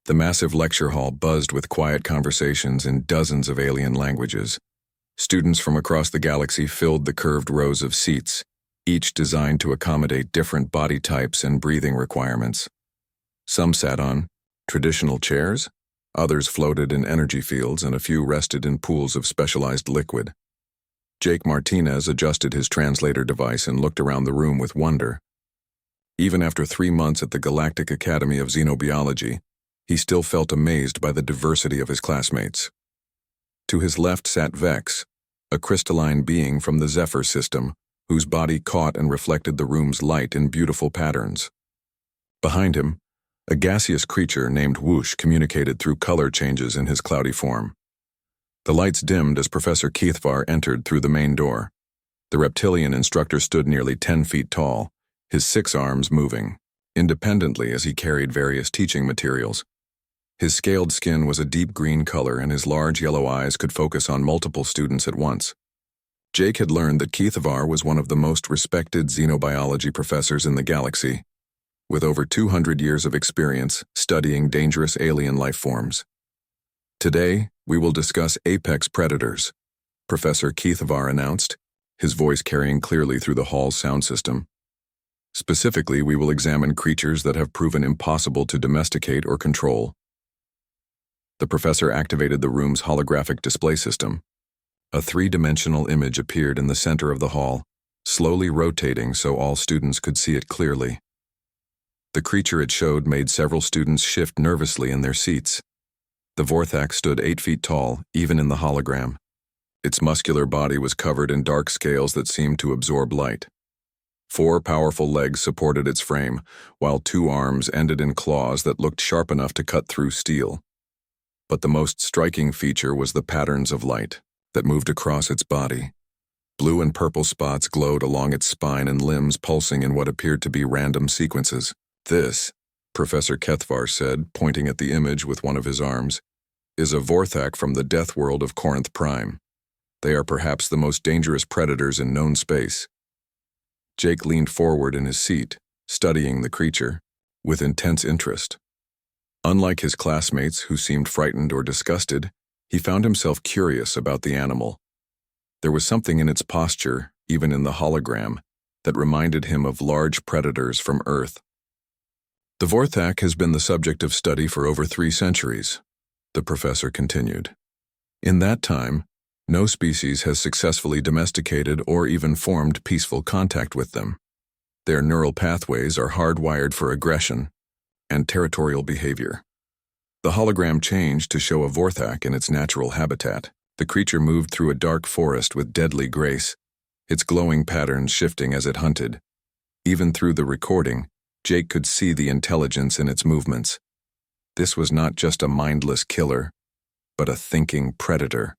The massive lecture hall buzzed with quiet conversations in dozens of alien languages. Students from across the galaxy filled the curved rows of seats, each designed to accommodate different body types and breathing requirements. Some sat on traditional chairs, others floated in energy fields, and a few rested in pools of specialized liquid. Jake Martinez adjusted his translator device and looked around the room with wonder. Even after 3 months at the Galactic Academy of Xenobiology, he still felt amazed by the diversity of his classmates. To his left sat Vex, a crystalline being from the Zephyr system, whose body caught and reflected the room's light in beautiful patterns. Behind him, a gaseous creature named Whoosh communicated through color changes in his cloudy form. The lights dimmed as Professor Keithvar entered through the main door. The reptilian instructor stood nearly 10 feet tall, his 6 arms moving independently as he carried various teaching materials. His scaled skin was a deep green color, and his large yellow eyes could focus on multiple students at once. Jake had learned that Keithvar was one of the most respected xenobiology professors in the galaxy, with over 200 years of experience studying dangerous alien life forms. Today, we will discuss apex predators, Professor Keithvar announced, his voice carrying clearly through the hall's sound system. Specifically, we will examine creatures that have proven impossible to domesticate or control. The professor activated the room's holographic display system. A 3-dimensional image appeared in the center of the hall, slowly rotating so all students could see it clearly. The creature it showed made several students shift nervously in their seats. The Vorthak stood 8 feet tall, even in the hologram. Its muscular body was covered in dark scales that seemed to absorb light. 4 powerful legs supported its frame, while 2 arms ended in claws that looked sharp enough to cut through steel. But the most striking feature was the patterns of light that moved across its body. Blue and purple spots glowed along its spine and limbs, pulsing in what appeared to be random sequences. This, Professor Keithvar said, pointing at the image with one of his arms, is a Vorthak from the death world of Corinth Prime. They are perhaps the most dangerous predators in known space. Jake leaned forward in his seat, studying the creature with intense interest. Unlike his classmates, who seemed frightened or disgusted, he found himself curious about the animal. There was something in its posture, even in the hologram, that reminded him of large predators from Earth. The Vorthak has been the subject of study for over 3 centuries, the professor continued. In that time, no species has successfully domesticated or even formed peaceful contact with them. Their neural pathways are hardwired for aggression and territorial behavior. The hologram changed to show a Vorthak in its natural habitat. The creature moved through a dark forest with deadly grace, its glowing patterns shifting as it hunted. Even through the recording, Jake could see the intelligence in its movements. This was not just a mindless killer, but a thinking predator.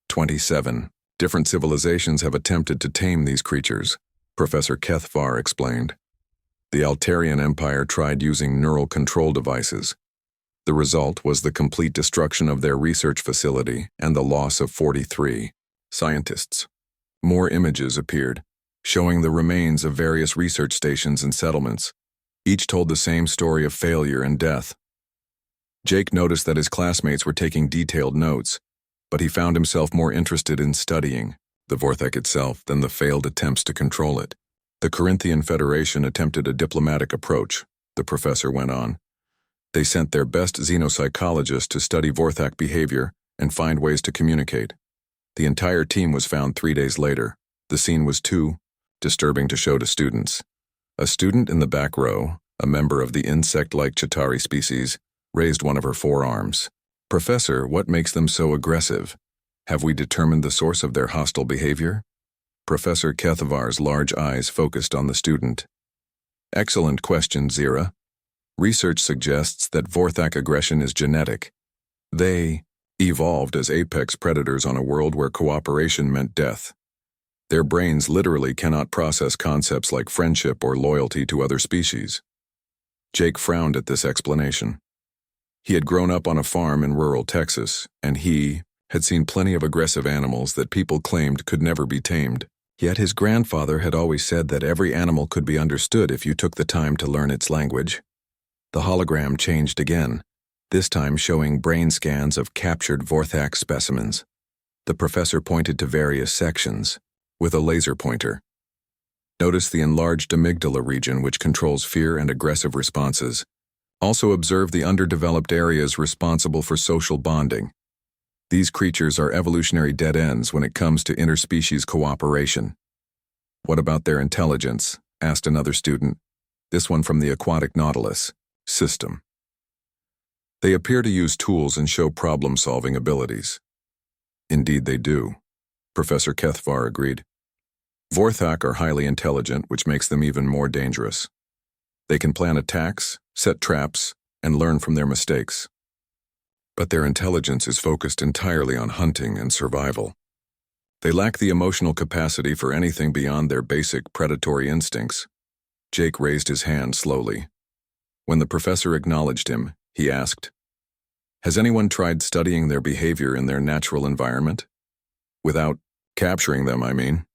27. Different civilizations have attempted to tame these creatures, Professor Keithvar explained. The Altarian Empire tried using neural control devices. The result was the complete destruction of their research facility and the loss of 43 scientists. More images appeared, showing the remains of various research stations and settlements. Each told the same story of failure and death. Jake noticed that his classmates were taking detailed notes, but he found himself more interested in studying the Vorthak itself than the failed attempts to control it. The Corinthian Federation attempted a diplomatic approach, the professor went on. They sent their best xenopsychologists to study Vorthak behavior and find ways to communicate. The entire team was found 3 days later. The scene was too disturbing to show to students. A student in the back row, a member of the insect-like Chitauri species, raised one of her forearms. Professor, what makes them so aggressive? Have we determined the source of their hostile behavior? Professor Keithvar's large eyes focused on the student. Excellent question, Zira. Research suggests that Vorthak aggression is genetic. They evolved as apex predators on a world where cooperation meant death. Their brains literally cannot process concepts like friendship or loyalty to other species. Jake frowned at this explanation. He had grown up on a farm in rural Texas, and he had seen plenty of aggressive animals that people claimed could never be tamed. Yet his grandfather had always said that every animal could be understood if you took the time to learn its language. The hologram changed again, this time showing brain scans of captured Vorthak specimens. The professor pointed to various sections with a laser pointer. Notice the enlarged amygdala region, which controls fear and aggressive responses. Also observe the underdeveloped areas responsible for social bonding. These creatures are evolutionary dead ends when it comes to interspecies cooperation. What about their intelligence? Asked another student, this one from the aquatic nautilus system. They appear to use tools and show problem-solving abilities. Indeed they do, Professor Kethvar agreed. Vorthak are highly intelligent, which makes them even more dangerous. They can plan attacks, set traps, and learn from their mistakes. But their intelligence is focused entirely on hunting and survival. They lack the emotional capacity for anything beyond their basic predatory instincts. Jake raised his hand slowly. When the professor acknowledged him, he asked, "Has anyone tried studying their behavior in their natural environment? Without capturing them, I mean."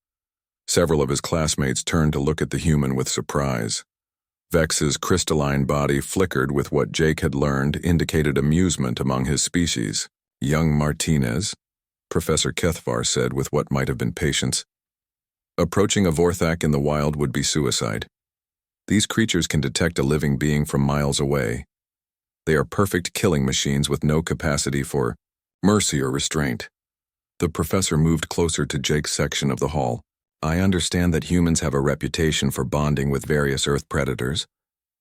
Several of his classmates turned to look at the human with surprise. Vex's crystalline body flickered with what Jake had learned indicated amusement among his species. "Young Martinez," Professor Kethvar said with what might have been patience. "Approaching a Vorthak in the wild would be suicide. These creatures can detect a living being from miles away. They are perfect killing machines with no capacity for mercy or restraint." The professor moved closer to Jake's section of the hall. "I understand that humans have a reputation for bonding with various Earth predators,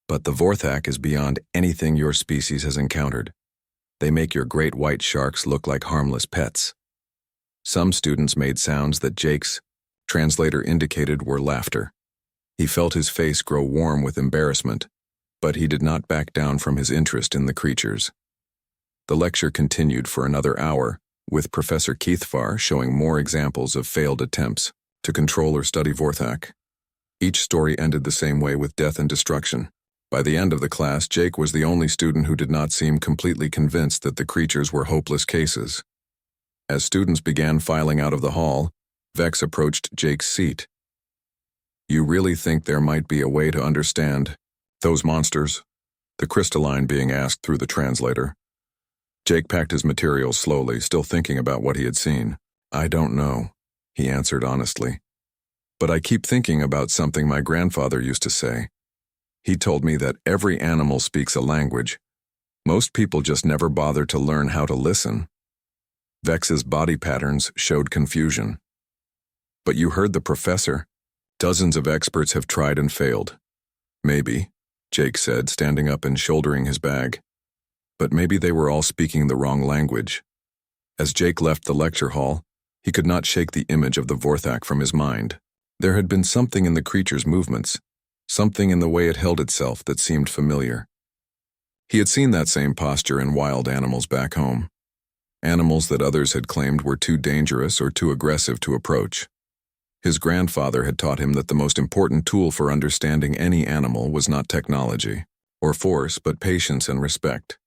but the Vorthak is beyond anything your species has encountered. They make your great white sharks look like harmless pets." Some students made sounds that Jake's translator indicated were laughter. He felt his face grow warm with embarrassment, but he did not back down from his interest in the creatures. The lecture continued for another hour, with Professor Kethvar showing more examples of failed attempts to control or study Vorthak. Each story ended the same way, with death and destruction. By the end of the class, Jake was the only student who did not seem completely convinced that the creatures were hopeless cases. As students began filing out of the hall, Vex approached Jake's seat. "You really think there might be a way to understand those monsters?" the crystalline being asked through the translator. Jake packed his materials slowly, still thinking about what he had seen. "I don't know," he answered honestly. "But I keep thinking about something my grandfather used to say. He told me that every animal speaks a language. Most people just never bother to learn how to listen." Vex's body patterns showed confusion. "But you heard the professor. Dozens of experts have tried and failed." "Maybe," Jake said, standing up and shouldering his bag. "But maybe they were all speaking the wrong language." As Jake left the lecture hall, he could not shake the image of the Vorthak from his mind. There had been something in the creature's movements, something in the way it held itself that seemed familiar. He had seen that same posture in wild animals back home. Animals that others had claimed were too dangerous or too aggressive to approach. His grandfather had taught him that the most important tool for understanding any animal was not technology or force, but patience and respect.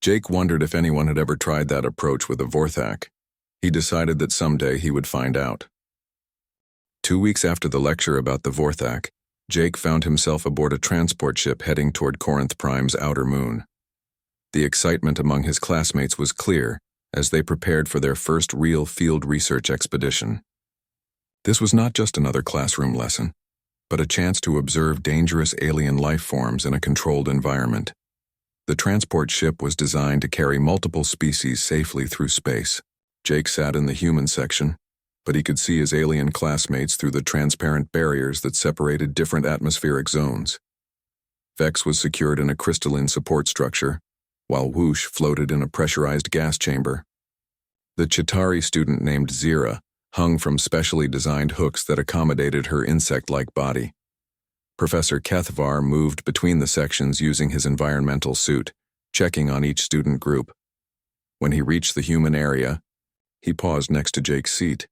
Jake wondered if anyone had ever tried that approach with a Vorthak. He decided that someday he would find out. 2 weeks after the lecture about the Vorthak, Jake found himself aboard a transport ship heading toward Corinth Prime's outer moon. The excitement among his classmates was clear as they prepared for their first real field research expedition. This was not just another classroom lesson, but a chance to observe dangerous alien life forms in a controlled environment. The transport ship was designed to carry multiple species safely through space. Jake sat in the human section, but he could see his alien classmates through the transparent barriers that separated different atmospheric zones. Vex was secured in a crystalline support structure, while Whoosh floated in a pressurized gas chamber. The Chitauri student named Zira hung from specially designed hooks that accommodated her insect-like body. Professor Kethvar moved between the sections using his environmental suit, checking on each student group. When he reached the human area, he paused next to Jake's seat.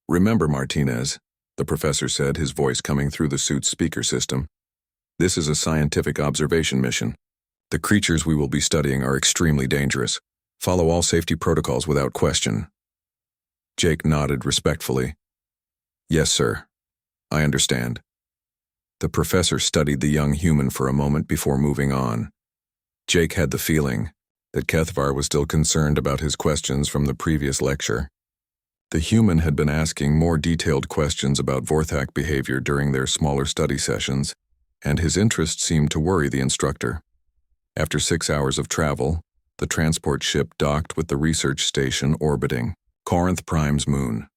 "Remember, Martinez," the professor said, his voice coming through the suit's speaker system. "This is a scientific observation mission. The creatures we will be studying are extremely dangerous. Follow all safety protocols without question." Jake nodded respectfully. "Yes, sir. I understand." The professor studied the young human for a moment before moving on. Jake had the feeling that Kethvar was still concerned about his questions from the previous lecture. The human had been asking more detailed questions about Vorthak behavior during their smaller study sessions, and his interest seemed to worry the instructor. After 6 hours of travel, the transport ship docked with the research station orbiting Corinth Prime's moon.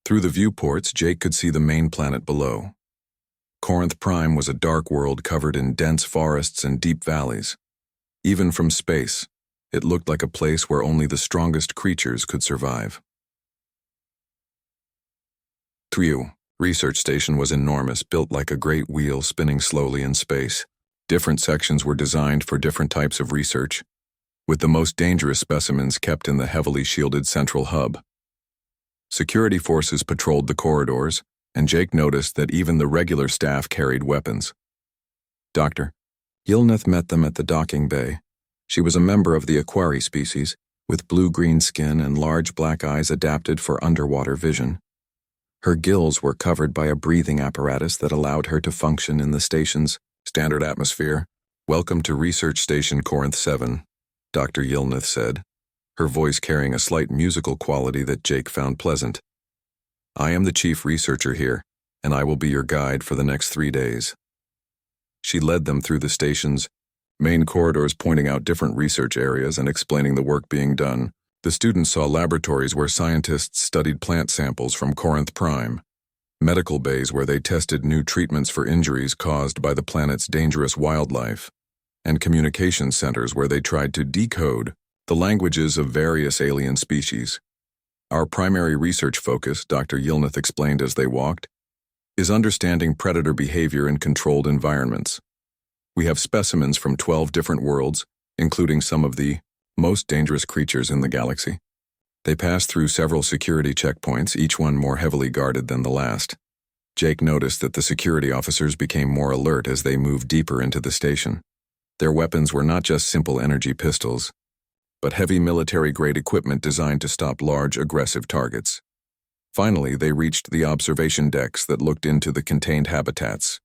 Through the viewports, Jake could see the main planet below. Corinth Prime was a dark world covered in dense forests and deep valleys. Even from space, it looked like a place where only the strongest creatures could survive. Triu research station was enormous, built like a great wheel spinning slowly in space. Different sections were designed for different types of research, with the most dangerous specimens kept in the heavily shielded central hub. Security forces patrolled the corridors, and Jake noticed that even the regular staff carried weapons. Dr. Yilneth met them at the docking bay. She was a member of the Aquari species, with blue-green skin and large black eyes adapted for underwater vision. Her gills were covered by a breathing apparatus that allowed her to function in the station's standard atmosphere. "Welcome to Research Station Corinth 7, Dr. Yilneth said, her voice carrying a slight musical quality that Jake found pleasant. "I am the chief researcher here, and I will be your guide for the next 3 days." She led them through the station's main corridors, pointing out different research areas and explaining the work being done. The students saw laboratories where scientists studied plant samples from Corinth Prime, medical bays where they tested new treatments for injuries caused by the planet's dangerous wildlife, and communication centers where they tried to decode the languages of various alien species. "Our primary research focus," Dr. Yilneth explained as they walked, "is understanding predator behavior in controlled environments. We have specimens from 12 different worlds, including some of the most dangerous creatures in the galaxy." They passed through several security checkpoints, each one more heavily guarded than the last. Jake noticed that the security officers became more alert as they moved deeper into the station. Their weapons were not just simple energy pistols, but heavy military-grade equipment designed to stop large, aggressive targets. Finally, they reached the observation decks that looked into the contained habitats.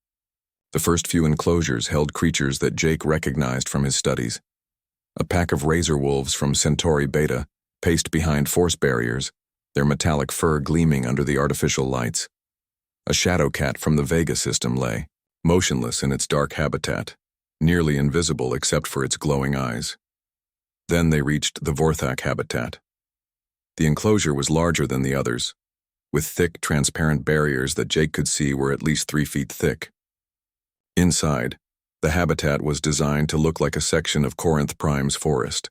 The first few enclosures held creatures that Jake recognized from his studies. A pack of razor wolves from Centauri Beta paced behind force barriers, their metallic fur gleaming under the artificial lights. A shadow cat from the Vega system lay, motionless in its dark habitat, nearly invisible except for its glowing eyes. Then they reached the Vorthak habitat. The enclosure was larger than the others, with thick, transparent barriers that Jake could see were at least 3 feet thick. Inside, the habitat was designed to look like a section of Corinth Prime's forest.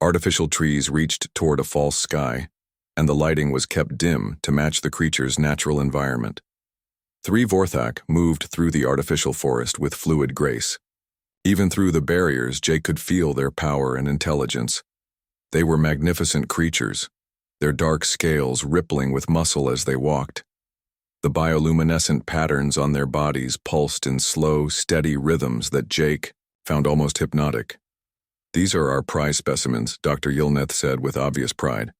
Artificial trees reached toward a false sky, and the lighting was kept dim to match the creature's natural environment. 3 Vorthak moved through the artificial forest with fluid grace. Even through the barriers, Jake could feel their power and intelligence. They were magnificent creatures, their dark scales rippling with muscle as they walked. The bioluminescent patterns on their bodies pulsed in slow, steady rhythms that Jake found almost hypnotic. "These are our prize specimens," Dr. Yilneth said with obvious pride.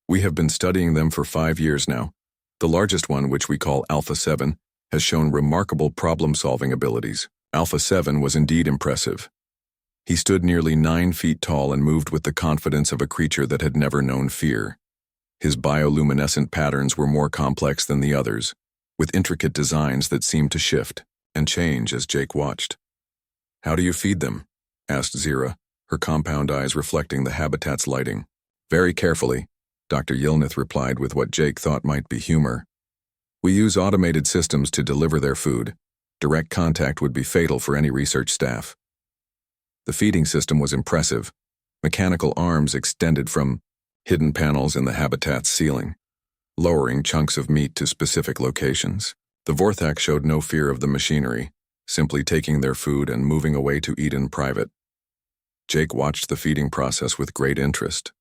"We have been studying them for 5 years now. The largest one, which we call Alpha 7, has shown remarkable problem-solving abilities." Alpha 7 was indeed impressive. He stood nearly 9 feet tall and moved with the confidence of a creature that had never known fear. His bioluminescent patterns were more complex than the others, with intricate designs that seemed to shift and change as Jake watched. "How do you feed them?" asked Zira, her compound eyes reflecting the habitat's lighting. "Very carefully," Dr. Yilneth replied with what Jake thought might be humor. "We use automated systems to deliver their food. Direct contact would be fatal for any research staff." The feeding system was impressive. Mechanical arms extended from hidden panels in the habitat's ceiling, lowering chunks of meat to specific locations. The Vorthak showed no fear of the machinery, simply taking their food and moving away to eat in private. Jake watched the feeding process with great interest.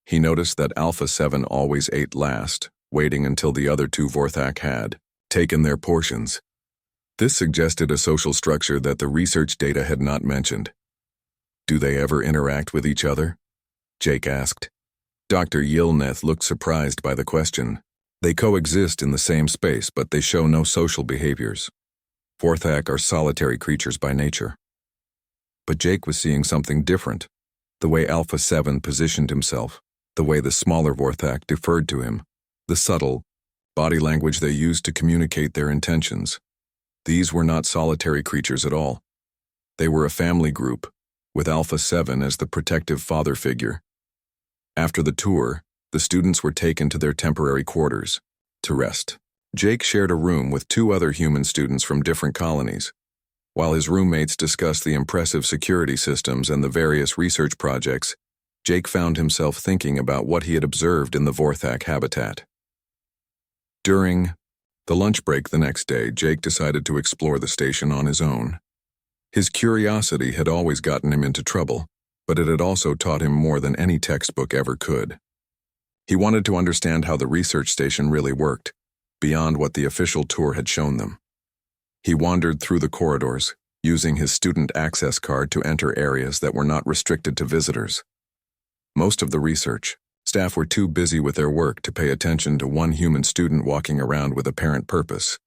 He noticed that Alpha 7 always ate last, waiting until the other 2 Vorthak had taken their portions. This suggested a social structure that the research data had not mentioned. "Do they ever interact with each other?" Jake asked. Dr. Yilneth looked surprised by the question. "They coexist in the same space, but they show no social behaviors. Vorthak are solitary creatures by nature." But Jake was seeing something different. The way Alpha 7 positioned himself, the way the smaller Vorthak deferred to him, the subtle body language they used to communicate their intentions. These were not solitary creatures at all. They were a family group, with Alpha 7 as the protective father figure. After the tour, the students were taken to their temporary quarters to rest. Jake shared a room with 2 other human students from different colonies. While his roommates discussed the impressive security systems and the various research projects, Jake found himself thinking about what he had observed in the Vorthak habitat. During the lunch break the next day, Jake decided to explore the station on his own. His curiosity had always gotten him into trouble, but it had also taught him more than any textbook ever could. He wanted to understand how the research station really worked, beyond what the official tour had shown them. He wandered through the corridors, using his student access card to enter areas that were not restricted to visitors. Most of the research staff were too busy with their work to pay attention to one human student walking around with apparent purpose.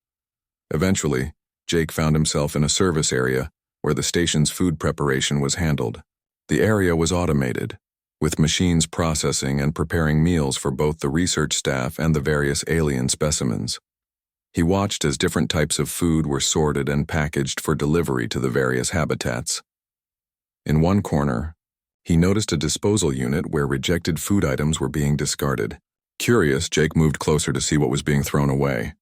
Eventually, Jake found himself in a service area where the station's food preparation was handled. The area was automated, with machines processing and preparing meals for both the research staff and the various alien specimens. He watched as different types of food were sorted and packaged for delivery to the various habitats. In one corner, he noticed a disposal unit where rejected food items were being discarded. Curious, Jake moved closer to see what was being thrown away.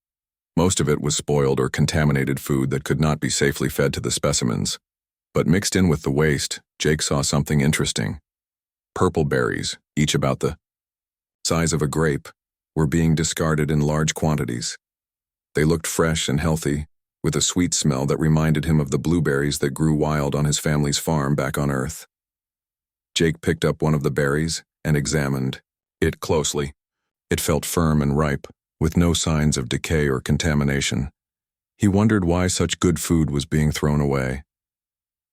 Most of it was spoiled or contaminated food that could not be safely fed to the specimens. But mixed in with the waste, Jake saw something interesting. Purple berries, each about the size of a grape, were being discarded in large quantities. They looked fresh and healthy, with a sweet smell that reminded him of the blueberries that grew wild on his family's farm back on Earth. Jake picked up one of the berries and examined it closely. It felt firm and ripe, with no signs of decay or contamination. He wondered why such good food was being thrown away.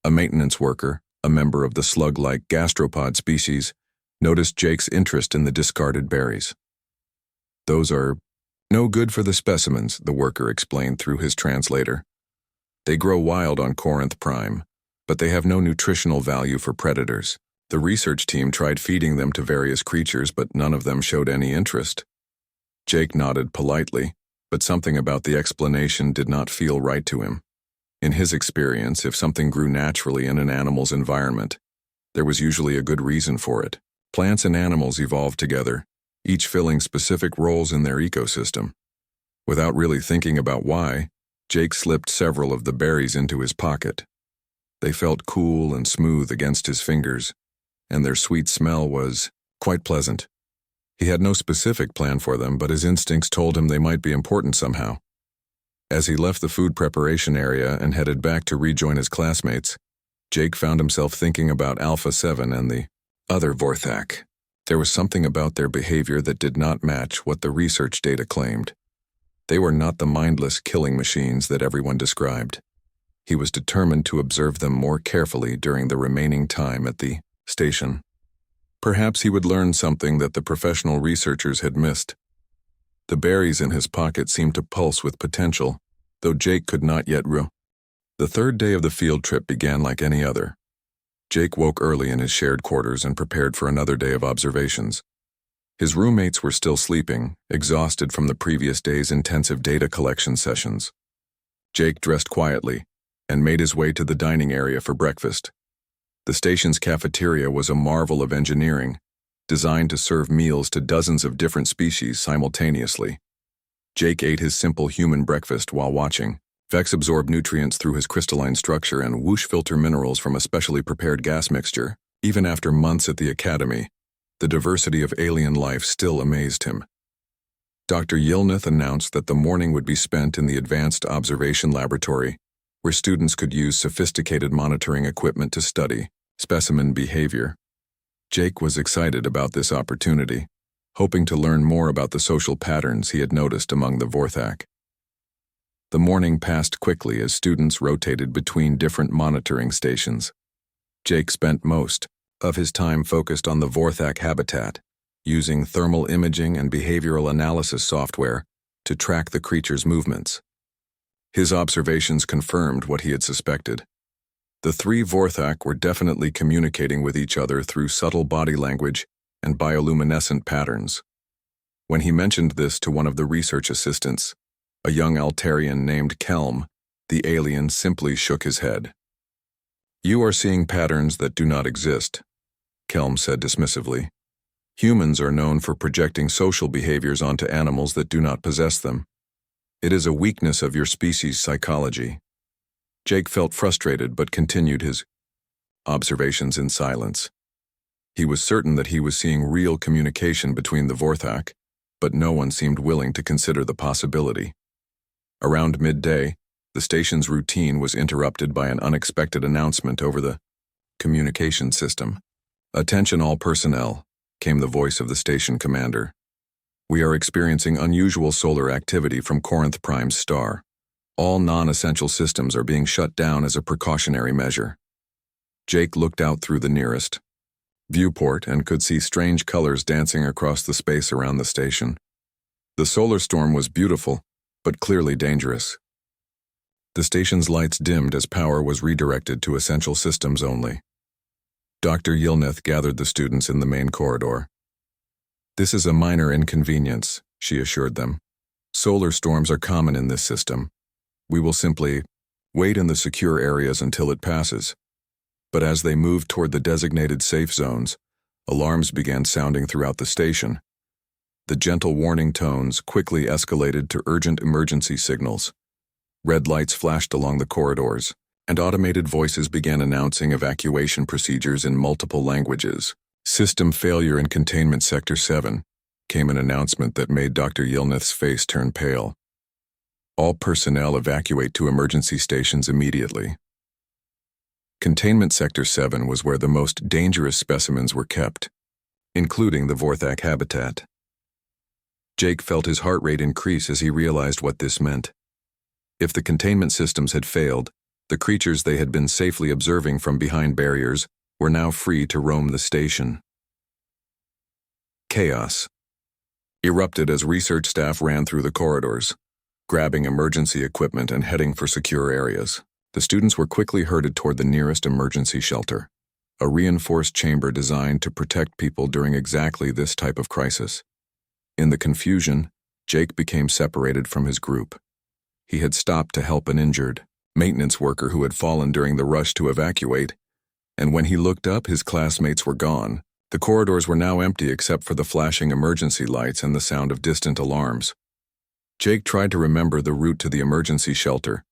A maintenance worker, a member of the slug-like gastropod species, noticed Jake's interest in the discarded berries. "Those are no good for the specimens," the worker explained through his translator. "They grow wild on Corinth Prime, but they have no nutritional value for predators. The research team tried feeding them to various creatures, but none of them showed any interest." Jake nodded politely, but something about the explanation did not feel right to him. In his experience, if something grew naturally in an animal's environment, there was usually a good reason for it. Plants and animals evolved together, each filling specific roles in their ecosystem. Without really thinking about why, Jake slipped several of the berries into his pocket. They felt cool and smooth against his fingers, and their sweet smell was quite pleasant. He had no specific plan for them, but his instincts told him they might be important somehow. As he left the food preparation area and headed back to rejoin his classmates, Jake found himself thinking about Alpha 7 and the other Vorthak. There was something about their behavior that did not match what the research data claimed. They were not the mindless killing machines that everyone described. He was determined to observe them more carefully during the remaining time at the station. Perhaps he would learn something that the professional researchers had missed. The berries in his pocket seemed to pulse with potential, though Jake could not yet The third day of the field trip began like any other. Jake woke early in his shared quarters and prepared for another day of observations. His roommates were still sleeping, exhausted from the previous day's intensive data collection sessions. Jake dressed quietly and made his way to the dining area for breakfast. The station's cafeteria was a marvel of engineering, designed to serve meals to dozens of different species simultaneously. Jake ate his simple human breakfast while watching. Vex absorbed nutrients through his crystalline structure and whoosh filter minerals from a specially prepared gas mixture. Even after months at the academy, the diversity of alien life still amazed him. Dr. Yilnith announced that the morning would be spent in the Advanced Observation Laboratory, where students could use sophisticated monitoring equipment to study specimen behavior. Jake was excited about this opportunity, hoping to learn more about the social patterns he had noticed among the Vorthak. The morning passed quickly as students rotated between different monitoring stations. Jake spent most of his time focused on the Vorthak habitat, using thermal imaging and behavioral analysis software to track the creature's movements. His observations confirmed what he had suspected. The three Vorthak were definitely communicating with each other through subtle body language and bioluminescent patterns. When he mentioned this to one of the research assistants, a young Altarian named Kelm, the alien simply shook his head. "You are seeing patterns that do not exist," Kelm said dismissively. "Humans are known for projecting social behaviors onto animals that do not possess them. It is a weakness of your species' psychology." Jake felt frustrated but continued his observations in silence. He was certain that he was seeing real communication between the Vorthak, but no one seemed willing to consider the possibility. Around midday, the station's routine was interrupted by an unexpected announcement over the communication system. "Attention all personnel," came the voice of the station commander. "We are experiencing unusual solar activity from Corinth Prime's star. All non-essential systems are being shut down as a precautionary measure." Jake looked out through the nearest viewport and could see strange colors dancing across the space around the station. The solar storm was beautiful, but clearly dangerous. The station's lights dimmed as power was redirected to essential systems only. Dr. Yilnith gathered the students in the main corridor. "This is a minor inconvenience," she assured them. "Solar storms are common in this system. We will simply wait in the secure areas until it passes." But as they moved toward the designated safe zones, alarms began sounding throughout the station. The gentle warning tones quickly escalated to urgent emergency signals. Red lights flashed along the corridors, and automated voices began announcing evacuation procedures in multiple languages. "System failure in Containment Sector 7, came an announcement that made Dr. Yilnith's face turn pale. "All personnel evacuate to emergency stations immediately." Containment Sector 7 was where the most dangerous specimens were kept, including the Vorthak habitat. Jake felt his heart rate increase as he realized what this meant. If the containment systems had failed, the creatures they had been safely observing from behind barriers were now free to roam the station. Chaos erupted as research staff ran through the corridors, grabbing emergency equipment and heading for secure areas. The students were quickly herded toward the nearest emergency shelter, a reinforced chamber designed to protect people during exactly this type of crisis. In the confusion, Jake became separated from his group. He had stopped to help an injured maintenance worker who had fallen during the rush to evacuate, and when he looked up, his classmates were gone. The corridors were now empty except for the flashing emergency lights and the sound of distant alarms. Jake tried to remember the route to the emergency shelter,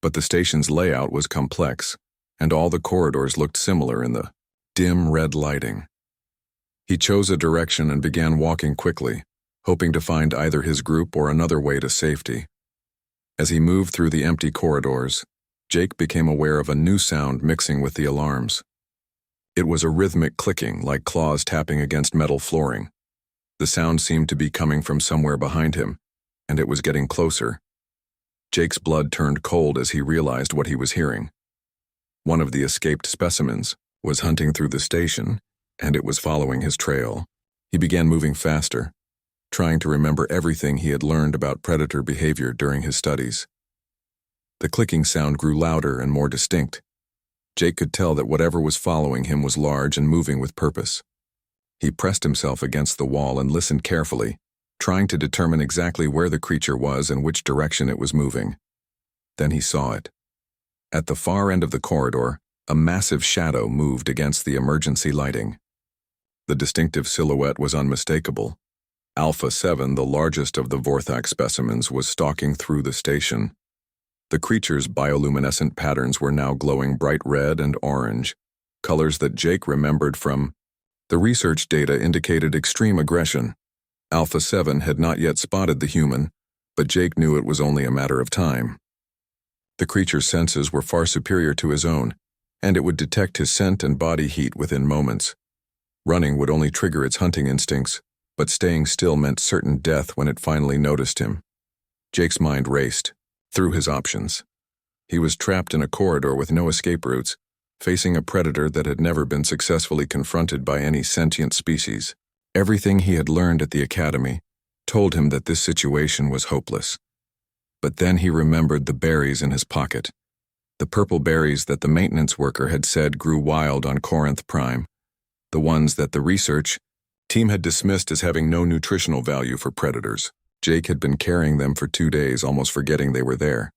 but the station's layout was complex, and all the corridors looked similar in the dim red lighting. He chose a direction and began walking quickly, hoping to find either his group or another way to safety. As he moved through the empty corridors, Jake became aware of a new sound mixing with the alarms. It was a rhythmic clicking, like claws tapping against metal flooring. The sound seemed to be coming from somewhere behind him, and it was getting closer. Jake's blood turned cold as he realized what he was hearing. One of the escaped specimens was hunting through the station, and it was following his trail. He began moving faster, trying to remember everything he had learned about predator behavior during his studies. The clicking sound grew louder and more distinct. Jake could tell that whatever was following him was large and moving with purpose. He pressed himself against the wall and listened carefully, trying to determine exactly where the creature was and which direction it was moving. Then he saw it. At the far end of the corridor, a massive shadow moved against the emergency lighting. The distinctive silhouette was unmistakable. Alpha 7, the largest of the Vorthak specimens, was stalking through the station. The creature's bioluminescent patterns were now glowing bright red and orange, colors that Jake remembered from the research data indicated extreme aggression. Alpha 7 had not yet spotted the human, but Jake knew it was only a matter of time. The creature's senses were far superior to his own, and it would detect his scent and body heat within moments. Running would only trigger its hunting instincts, but staying still meant certain death when it finally noticed him. Jake's mind raced through his options. He was trapped in a corridor with no escape routes, facing a predator that had never been successfully confronted by any sentient species. Everything he had learned at the academy told him that this situation was hopeless. But then he remembered the berries in his pocket. The purple berries that the maintenance worker had said grew wild on Corinth Prime, the ones that the research team had dismissed as having no nutritional value for predators. Jake had been carrying them for 2 days, almost forgetting they were there.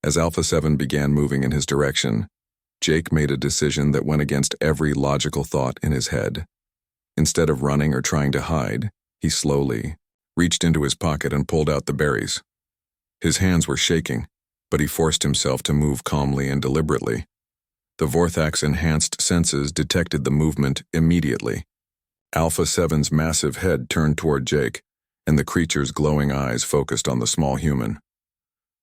As Alpha 7 began moving in his direction, Jake made a decision that went against every logical thought in his head. Instead of running or trying to hide, he slowly reached into his pocket and pulled out the berries. His hands were shaking, but he forced himself to move calmly and deliberately. The Vorthak's enhanced senses detected the movement immediately. Alpha 7's massive head turned toward Jake, and the creature's glowing eyes focused on the small human.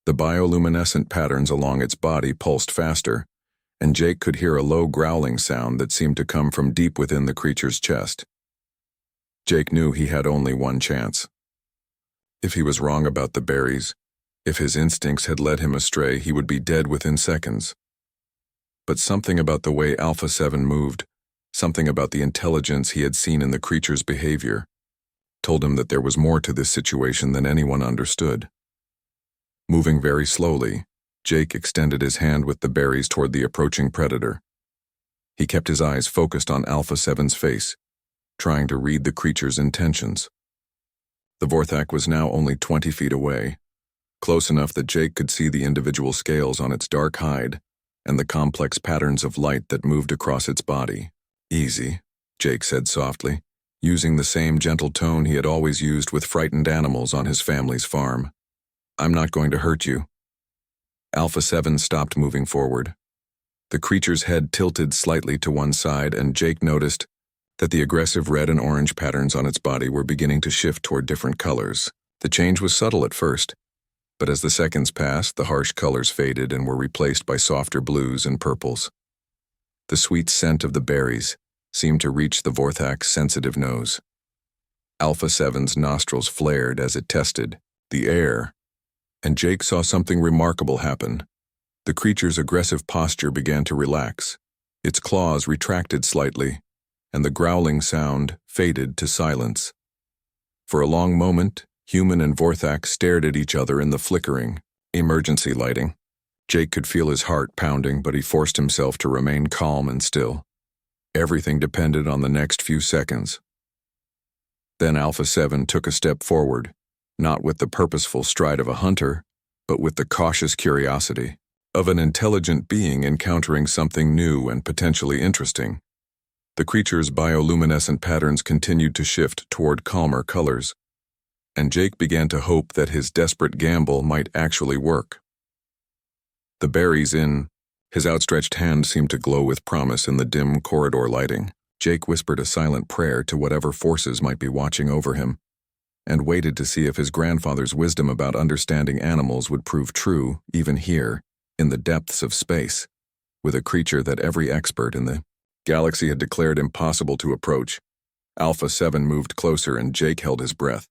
The bioluminescent patterns along its body pulsed faster, and Jake could hear a low growling sound that seemed to come from deep within the creature's chest. Jake knew he had only one chance. If he was wrong about the berries, if his instincts had led him astray, he would be dead within seconds. But something about the way Alpha 7 moved, something about the intelligence he had seen in the creature's behavior, told him that there was more to this situation than anyone understood. Moving very slowly, Jake extended his hand with the berries toward the approaching predator. He kept his eyes focused on Alpha 7's face, trying to read the creature's intentions. The Vorthak was now only 20 feet away, close enough that Jake could see the individual scales on its dark hide and the complex patterns of light that moved across its body. "Easy," Jake said softly, using the same gentle tone he had always used with frightened animals on his family's farm. "I'm not going to hurt you." Alpha 7 stopped moving forward. The creature's head tilted slightly to one side, and Jake noticed that the aggressive red and orange patterns on its body were beginning to shift toward different colors. The change was subtle at first, but as the seconds passed, the harsh colors faded and were replaced by softer blues and purples. The sweet scent of the berries seemed to reach the Vorthak's sensitive nose. Alpha 7's nostrils flared as it tested the air, and Jake saw something remarkable happen. The creature's aggressive posture began to relax. Its claws retracted slightly, and the growling sound faded to silence. For a long moment, human and Vorthak stared at each other in the flickering, emergency lighting. Jake could feel his heart pounding, but he forced himself to remain calm and still. Everything depended on the next few seconds. Then Alpha 7 took a step forward, not with the purposeful stride of a hunter, but with the cautious curiosity of an intelligent being encountering something new and potentially interesting. The creature's bioluminescent patterns continued to shift toward calmer colors, and Jake began to hope that his desperate gamble might actually work. The berries in his outstretched hand seemed to glow with promise in the dim corridor lighting. Jake whispered a silent prayer to whatever forces might be watching over him, and waited to see if his grandfather's wisdom about understanding animals would prove true, even here, in the depths of space, with a creature that every expert in the galaxy had declared impossible to approach. Alpha 7 moved closer, and Jake held his breath.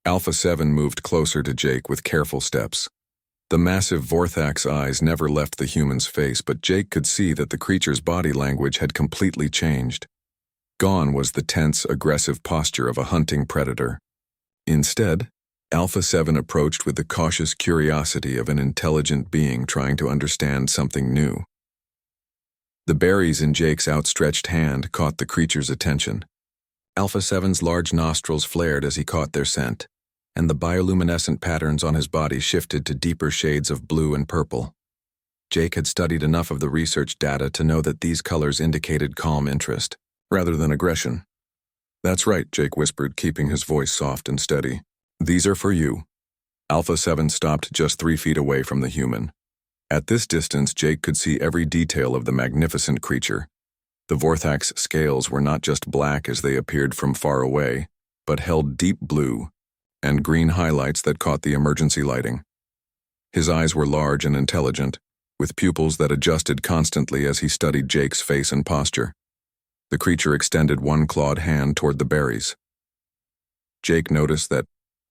Alpha 7 moved closer to Jake with careful steps. The massive Vorthak's eyes never left the human's face, but Jake could see that the creature's body language had completely changed. Gone was the tense, aggressive posture of a hunting predator. Instead, Alpha 7 approached with the cautious curiosity of an intelligent being trying to understand something new. The berries in Jake's outstretched hand caught the creature's attention. Alpha 7's large nostrils flared as he caught their scent, and the bioluminescent patterns on his body shifted to deeper shades of blue and purple. Jake had studied enough of the research data to know that these colors indicated calm interest, rather than aggression. "That's right," Jake whispered, keeping his voice soft and steady. "These are for you." Alpha 7 stopped just 3 feet away from the human. At this distance, Jake could see every detail of the magnificent creature. The Vorthak's scales were not just black as they appeared from far away, but held deep blue and green highlights that caught the emergency lighting. His eyes were large and intelligent, with pupils that adjusted constantly as he studied Jake's face and posture. The creature extended one clawed hand toward the berries. Jake noticed that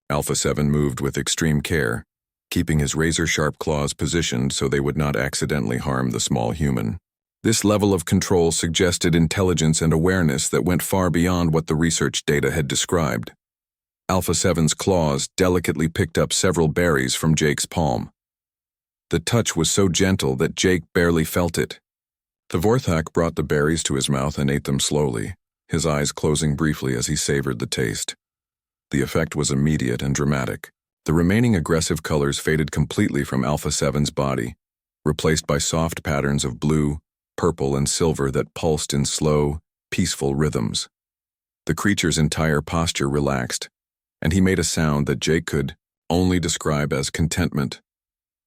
Alpha 7 moved with extreme care, keeping his razor-sharp claws positioned so they would not accidentally harm the small human. This level of control suggested intelligence and awareness that went far beyond what the research data had described. Alpha 7's claws delicately picked up several berries from Jake's palm. The touch was so gentle that Jake barely felt it. The Vorthak brought the berries to his mouth and ate them slowly, his eyes closing briefly as he savored the taste. The effect was immediate and dramatic. The remaining aggressive colors faded completely from Alpha 7's body, replaced by soft patterns of blue, purple, and silver that pulsed in slow, peaceful rhythms. The creature's entire posture relaxed, and he made a sound that Jake could only describe as contentment.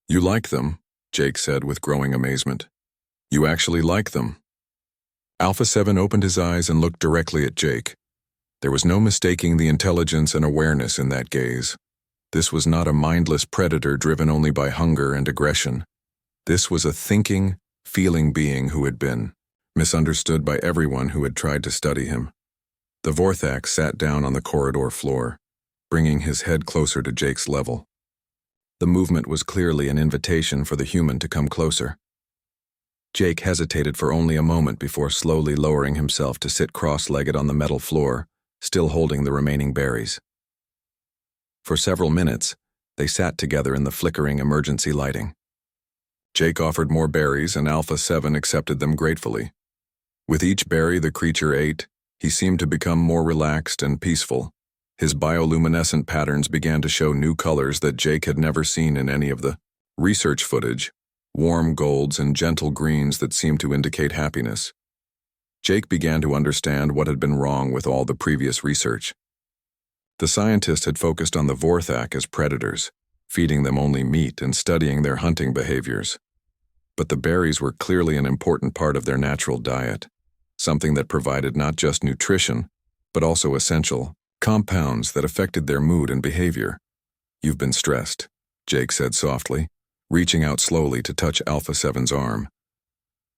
"You like them," Jake said with growing amazement. "You actually like them." Alpha 7 opened his eyes and looked directly at Jake. There was no mistaking the intelligence and awareness in that gaze. This was not a mindless predator driven only by hunger and aggression. This was a thinking, feeling being who had been misunderstood by everyone who had tried to study him. The Vorthak sat down on the corridor floor, bringing his head closer to Jake's level. The movement was clearly an invitation for the human to come closer. Jake hesitated for only a moment before slowly lowering himself to sit cross-legged on the metal floor, still holding the remaining berries. For several minutes, they sat together in the flickering emergency lighting. Jake offered more berries, and Alpha 7 accepted them gratefully. With each berry the creature ate, he seemed to become more relaxed and peaceful. His bioluminescent patterns began to show new colors that Jake had never seen in any of the research footage, warm golds and gentle greens that seemed to indicate happiness. Jake began to understand what had been wrong with all the previous research. The scientist had focused on the Vorthak as predators, feeding them only meat and studying their hunting behaviors. But the berries were clearly an important part of their natural diet, something that provided not just nutrition, but also essential compounds that affected their mood and behavior. "You've been stressed," Jake said softly, reaching out slowly to touch Alpha 7's arm.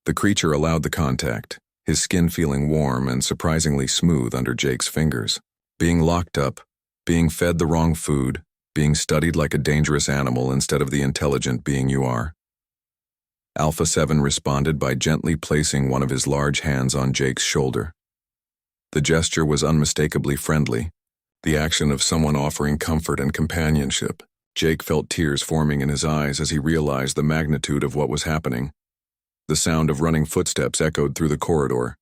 The creature allowed the contact, his skin feeling warm and surprisingly smooth under Jake's fingers. Being locked up, being fed the wrong food, being studied like a dangerous animal instead of the intelligent being you are. Alpha 7 responded by gently placing one of his large hands on Jake's shoulder. The gesture was unmistakably friendly, the action of someone offering comfort and companionship. Jake felt tears forming in his eyes as he realized the magnitude of what was happening. The sound of running footsteps echoed through the corridor.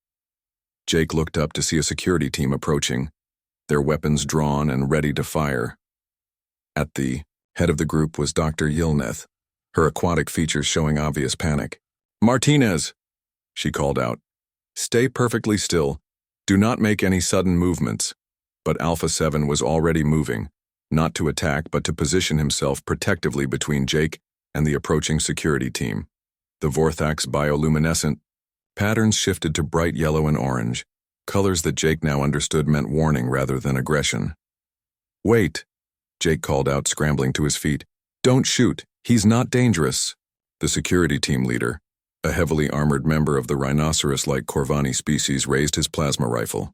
Jake looked up to see a security team approaching, their weapons drawn and ready to fire. At the head of the group was Dr. Yilneth, her aquatic features showing obvious panic. "Martinez," she called out. "Stay perfectly still. Do not make any sudden movements." But Alpha 7 was already moving, not to attack but to position himself protectively between Jake and the approaching security team. The Vorthak's bioluminescent patterns shifted to bright yellow and orange, colors that Jake now understood meant warning rather than aggression. "Wait," Jake called out, scrambling to his feet. "Don't shoot. He's not dangerous." The security team leader, a heavily armored member of the rhinoceros-like Corvani species, raised his plasma rifle.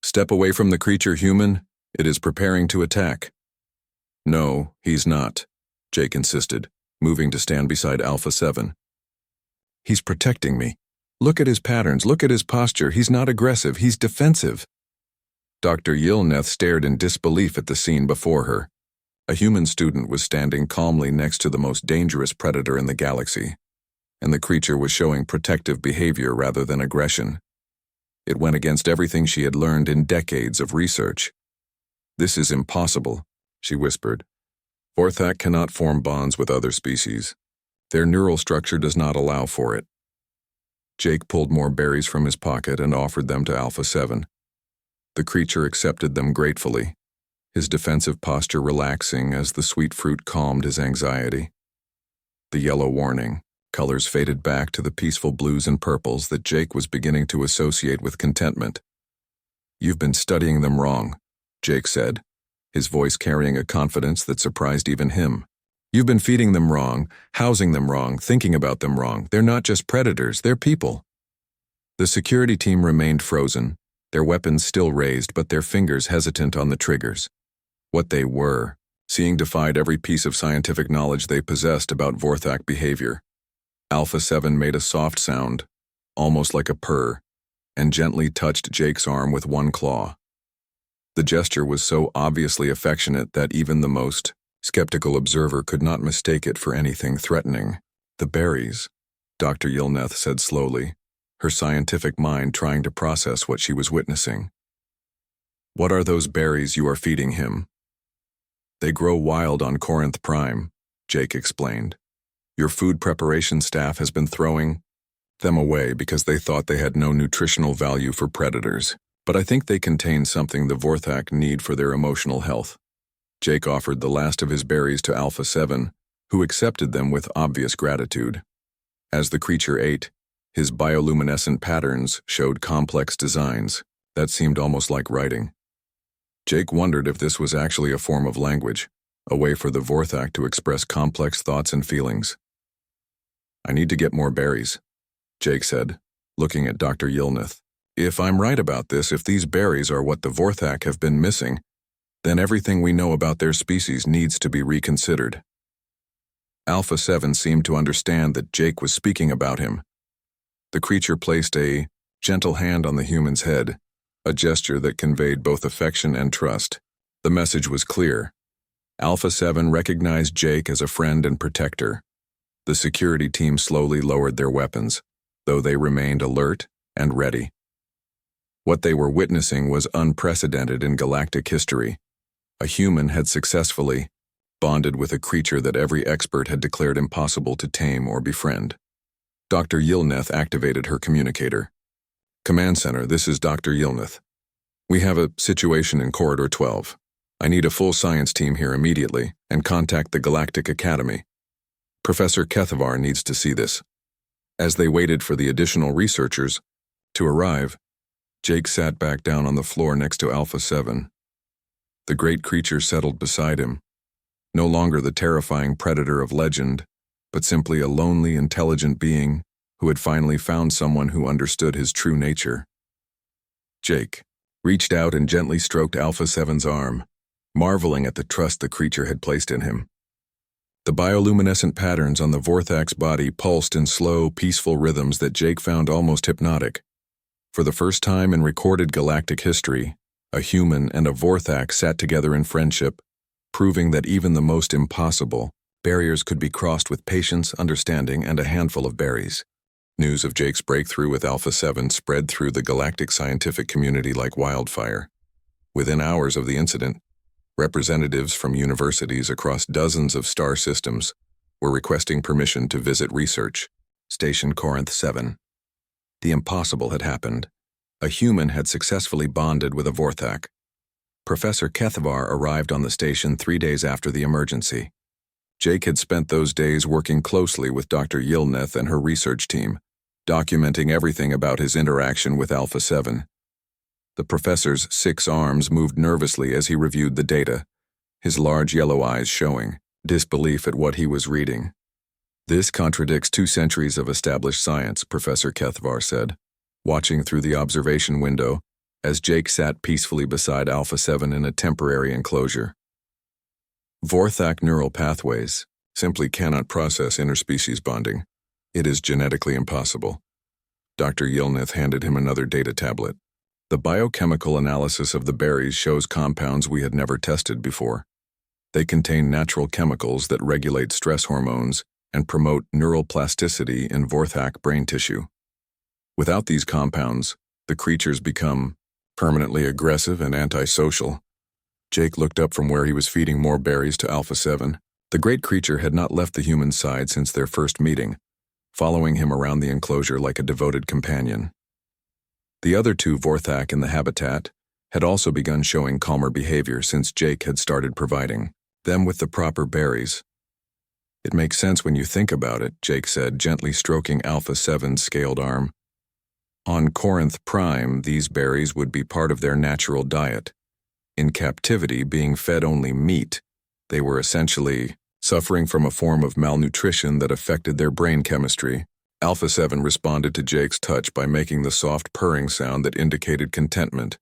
"Step away from the creature, human. It is preparing to attack." "No, he's not," Jake insisted, moving to stand beside Alpha 7. "He's protecting me. Look at his patterns, look at his posture. He's not aggressive, he's defensive." Dr. Yilneth stared in disbelief at the scene before her. A human student was standing calmly next to the most dangerous predator in the galaxy, and the creature was showing protective behavior rather than aggression. It went against everything she had learned in decades of research. "This is impossible," she whispered. "Vorthak cannot form bonds with other species. Their neural structure does not allow for it." Jake pulled more berries from his pocket and offered them to Alpha 7. The creature accepted them gratefully, his defensive posture relaxing as the sweet fruit calmed his anxiety. The yellow warning colors faded back to the peaceful blues and purples that Jake was beginning to associate with contentment. "You've been studying them wrong," Jake said, his voice carrying a confidence that surprised even him. "You've been feeding them wrong, housing them wrong, thinking about them wrong. They're not just predators, they're people." The security team remained frozen, their weapons still raised but their fingers hesitant on the triggers. What they were, seeing defied every piece of scientific knowledge they possessed about Vorthak behavior. Alpha 7 made a soft sound, almost like a purr, and gently touched Jake's arm with one claw. The gesture was so obviously affectionate that even the most Skeptical observer could not mistake it for anything threatening. The berries, Dr. Yilneth said slowly, her scientific mind trying to process what she was witnessing. What are those berries you are feeding him? They grow wild on Corinth Prime, Jake explained. Your food preparation staff has been throwing them away because they thought they had no nutritional value for predators, but I think they contain something the Vorthak need for their emotional health. Jake offered the last of his berries to Alpha 7, who accepted them with obvious gratitude. As the creature ate, his bioluminescent patterns showed complex designs that seemed almost like writing. Jake wondered if this was actually a form of language, a way for the Vorthak to express complex thoughts and feelings. I need to get more berries, Jake said, looking at Dr. Yilneth. If I'm right about this, if these berries are what the Vorthak have been missing, then everything we know about their species needs to be reconsidered. Alpha 7 seemed to understand that Jake was speaking about him. The creature placed a gentle hand on the human's head, a gesture that conveyed both affection and trust. The message was clear. Alpha 7 recognized Jake as a friend and protector. The security team slowly lowered their weapons, though they remained alert and ready. What they were witnessing was unprecedented in galactic history. A human had successfully bonded with a creature that every expert had declared impossible to tame or befriend. Dr. Yilneth activated her communicator. Command Center, this is Dr. Yilneth. We have a situation in Corridor 12. I need a full science team here immediately, and contact the Galactic Academy. Professor Kethavar needs to see this. As they waited for the additional researchers to arrive, Jake sat back down on the floor next to Alpha 7. The great creature settled beside him, no longer the terrifying predator of legend, but simply a lonely, intelligent being who had finally found someone who understood his true nature. Jake reached out and gently stroked Alpha 7's arm, marveling at the trust the creature had placed in him. The bioluminescent patterns on the Vorthak's body pulsed in slow, peaceful rhythms that Jake found almost hypnotic. For the first time in recorded galactic history, a human and a Vorthak sat together in friendship, proving that even the most impossible barriers could be crossed with patience, understanding, and a handful of berries. News of Jake's breakthrough with Alpha 7 spread through the galactic scientific community like wildfire. Within hours of the incident, representatives from universities across dozens of star systems were requesting permission to visit research Station Corinth 7. The impossible had happened. A human had successfully bonded with a Vorthak. Professor Kethavar arrived on the station 3 days after the emergency. Jake had spent those days working closely with Dr. Yilneth and her research team, documenting everything about his interaction with Alpha 7. The professor's 6 arms moved nervously as he reviewed the data, his large yellow eyes showing disbelief at what he was reading. This contradicts 2 centuries of established science, Professor Kethavar said, watching through the observation window as Jake sat peacefully beside Alpha 7 in a temporary enclosure. Vorthak neural pathways simply cannot process interspecies bonding. It is genetically impossible. Dr. Yilneth handed him another data tablet. The biochemical analysis of the berries shows compounds we had never tested before. They contain natural chemicals that regulate stress hormones and promote neural plasticity in Vorthak brain tissue. Without these compounds, the creatures become permanently aggressive and antisocial. Jake looked up from where he was feeding more berries to Alpha 7. The great creature had not left the human side since their first meeting, following him around the enclosure like a devoted companion. The other 2 Vorthak in the habitat had also begun showing calmer behavior since Jake had started providing them with the proper berries. It makes sense when you think about it, Jake said, gently stroking Alpha 7's scaled arm. On Corinth Prime, these berries would be part of their natural diet. In captivity, being fed only meat, they were essentially suffering from a form of malnutrition that affected their brain chemistry. Alpha 7 responded to Jake's touch by making the soft purring sound that indicated contentment.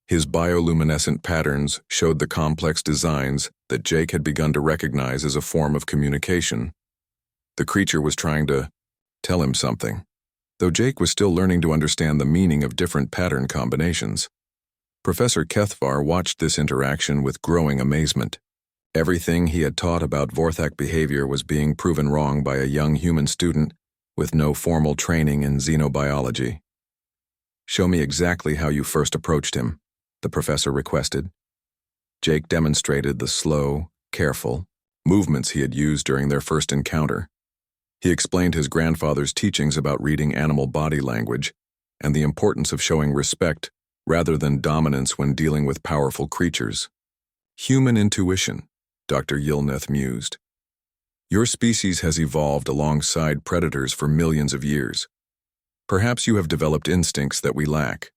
His bioluminescent patterns showed the complex designs that Jake had begun to recognize as a form of communication. The creature was trying to tell him something, though Jake was still learning to understand the meaning of different pattern combinations. Professor Kethavar watched this interaction with growing amazement. Everything he had taught about Vorthak behavior was being proven wrong by a young human student with no formal training in xenobiology. "Show me exactly how you first approached him," the professor requested. Jake demonstrated the slow, careful movements he had used during their first encounter. He explained his grandfather's teachings about reading animal body language and the importance of showing respect rather than dominance when dealing with powerful creatures. "Human intuition," Dr. Yilneth mused. "Your species has evolved alongside predators for millions of years. Perhaps you have developed instincts that we lack."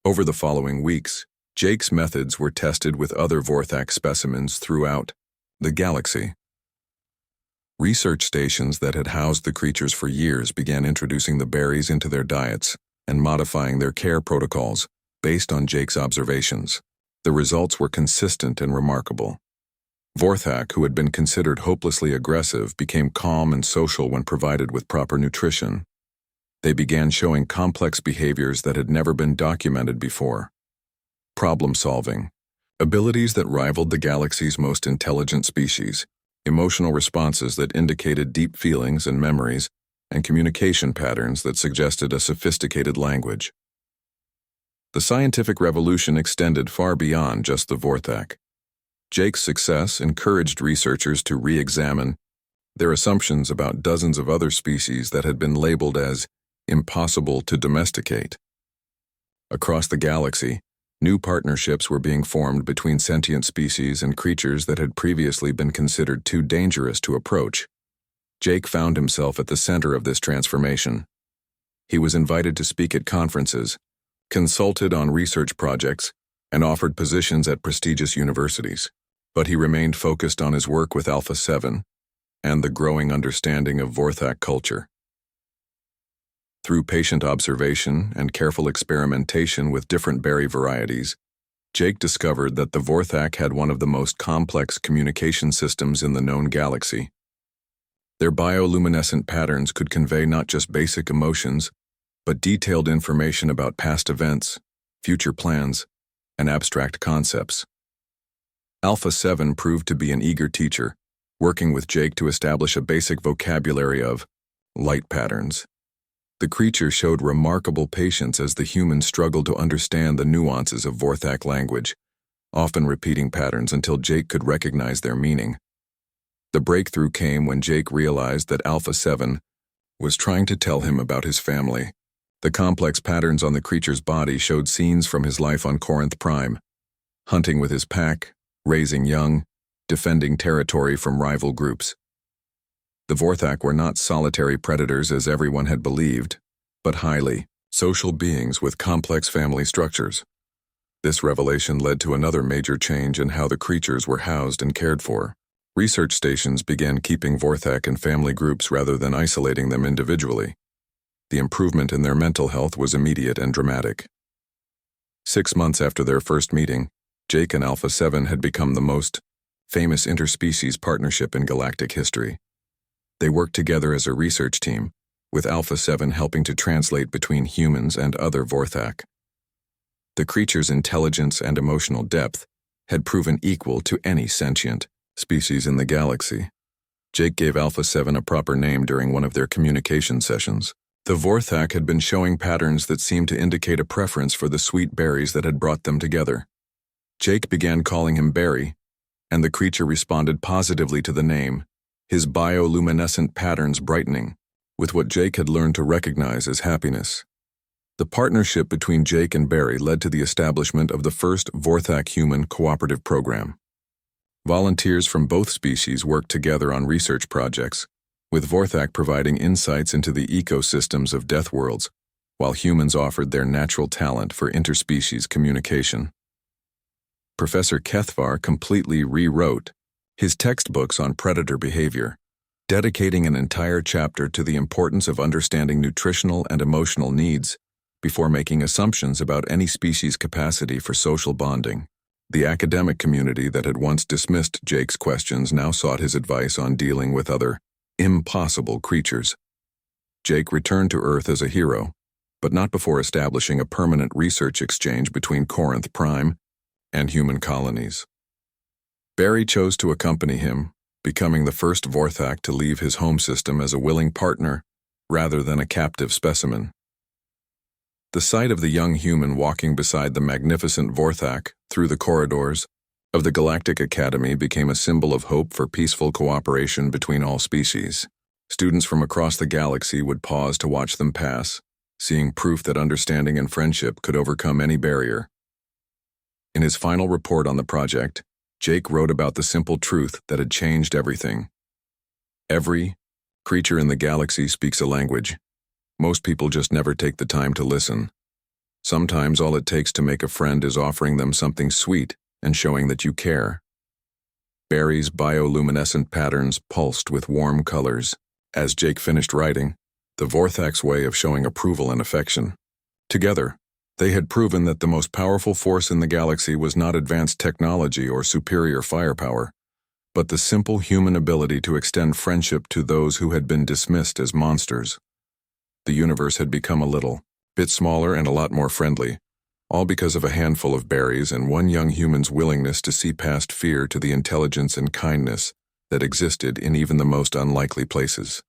Over the following weeks, Jake's methods were tested with other Vorthak specimens throughout the galaxy. Research stations that had housed the creatures for years began introducing the berries into their diets and modifying their care protocols based on Jake's observations. The results were consistent and remarkable. Vorthak, who had been considered hopelessly aggressive, became calm and social when provided with proper nutrition. They began showing complex behaviors that had never been documented before. Problem solving, abilities that rivaled the galaxy's most intelligent species, emotional responses that indicated deep feelings and memories, and communication patterns that suggested a sophisticated language. The scientific revolution extended far beyond just the Vorthak. Jake's success encouraged researchers to re-examine their assumptions about dozens of other species that had been labeled as impossible to domesticate. Across the galaxy, new partnerships were being formed between sentient species and creatures that had previously been considered too dangerous to approach. Jake found himself at the center of this transformation. He was invited to speak at conferences, consulted on research projects, and offered positions at prestigious universities. But he remained focused on his work with Alpha 7 and the growing understanding of Vorthak culture. Through patient observation and careful experimentation with different berry varieties, Jake discovered that the Vorthak had one of the most complex communication systems in the known galaxy. Their bioluminescent patterns could convey not just basic emotions, but detailed information about past events, future plans, and abstract concepts. Alpha 7 proved to be an eager teacher, working with Jake to establish a basic vocabulary of light patterns. The creature showed remarkable patience as the humans struggled to understand the nuances of Vorthak language, often repeating patterns until Jake could recognize their meaning. The breakthrough came when Jake realized that Alpha 7 was trying to tell him about his family. The complex patterns on the creature's body showed scenes from his life on Corinth Prime, hunting with his pack, raising young, defending territory from rival groups. The Vorthak were not solitary predators as everyone had believed, but highly social beings with complex family structures. This revelation led to another major change in how the creatures were housed and cared for. Research stations began keeping Vorthak in family groups rather than isolating them individually. The improvement in their mental health was immediate and dramatic. 6 months after their first meeting, Jake and Alpha 7 had become the most famous interspecies partnership in galactic history. They worked together as a research team, with Alpha 7 helping to translate between humans and other Vorthak. The creature's intelligence and emotional depth had proven equal to any sentient species in the galaxy. Jake gave Alpha 7 a proper name during one of their communication sessions. The Vorthak had been showing patterns that seemed to indicate a preference for the sweet berries that had brought them together. Jake began calling him Berry, and the creature responded positively to the name, his bioluminescent patterns brightening, with what Jake had learned to recognize as happiness. The partnership between Jake and Berry led to the establishment of the first Vorthak-human cooperative program. Volunteers from both species worked together on research projects, with Vorthak providing insights into the ecosystems of death worlds, while humans offered their natural talent for interspecies communication. Professor Kethvar completely rewrote his textbooks on predator behavior, dedicating an entire chapter to the importance of understanding nutritional and emotional needs before making assumptions about any species' capacity for social bonding. The academic community that had once dismissed Jake's questions now sought his advice on dealing with other impossible creatures. Jake returned to Earth as a hero, but not before establishing a permanent research exchange between Corinth Prime and human colonies. Barry chose to accompany him, becoming the first Vorthak to leave his home system as a willing partner rather than a captive specimen. The sight of the young human walking beside the magnificent Vorthak through the corridors of the Galactic Academy became a symbol of hope for peaceful cooperation between all species. Students from across the galaxy would pause to watch them pass, seeing proof that understanding and friendship could overcome any barrier. In his final report on the project, Jake wrote about the simple truth that had changed everything. Every creature in the galaxy speaks a language. Most people just never take the time to listen. Sometimes all it takes to make a friend is offering them something sweet and showing that you care. Barry's bioluminescent patterns pulsed with warm colors. As Jake finished writing, the Vorthak's way of showing approval and affection. Together, they had proven that the most powerful force in the galaxy was not advanced technology or superior firepower, but the simple human ability to extend friendship to those who had been dismissed as monsters. The universe had become a little bit smaller and a lot more friendly, all because of a handful of berries and one young human's willingness to see past fear to the intelligence and kindness that existed in even the most unlikely places.